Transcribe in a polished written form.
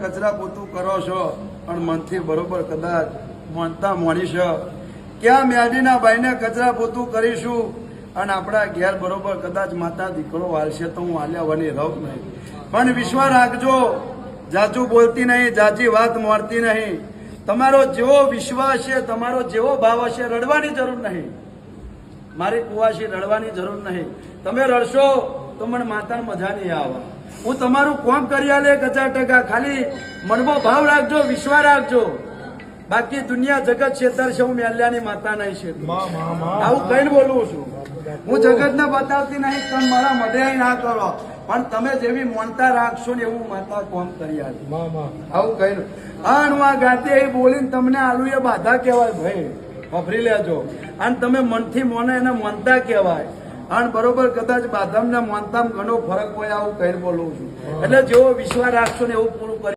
કચરા પોતું કરો છો પણ મનથી બરોબર કદાચ માનતા માણીશ ક્યાં મેડીના ભાઈને કચરા પોતું કરીશું અને આપણા ઘેર બરોબર કદાચ માતા દીકરો વાળશે તો હું આલ્યા વાની રહું નહીં, પણ વિશ્વાસ રાખજો, જાચું બોલતી નહીં, જાચી વાત મળતી નહીં. તમારો જેવો વિશ્વાસ છે, તમારો જેવો ભાવ હશે, રડવાની જરૂર નહીં. મારી કુવાસી રડવાની જરૂર નહીં. તમે રડશો તો મને માતા મજા નહીં આવે. હું તમારું કોમ કરી આલે 1000%. ખાલી મનમાં ભાવ રાખજો, વિશ્વાસ રાખજો. બાકી દુનિયા જગત છેતર છે, હું મેલ્યાની માતા નહીં છે. આવું કઈ બોલું છું હું, જગતને બતાવતી નહીં. તમે મારા મઢે ના કરો, પણ તમે જેવી માનતા રાખશો ને એવું માતા કોમ કરી આલે. આવું કઈ અને હું આ ગાતે બોલીને તમને આલુ એ બાધા કહેવાય ભાઈ, વાપરી લેજો. અને તમે મનથી મોને એને માનતા કહેવાય. અને બરોબર કદાચ બાદામ ને માનતામાં ઘણો ફરક હોય, આવું કઈ બોલું છું. એટલે જેવો વિશ્વાસ રાખશો ને એવું પૂરું કરી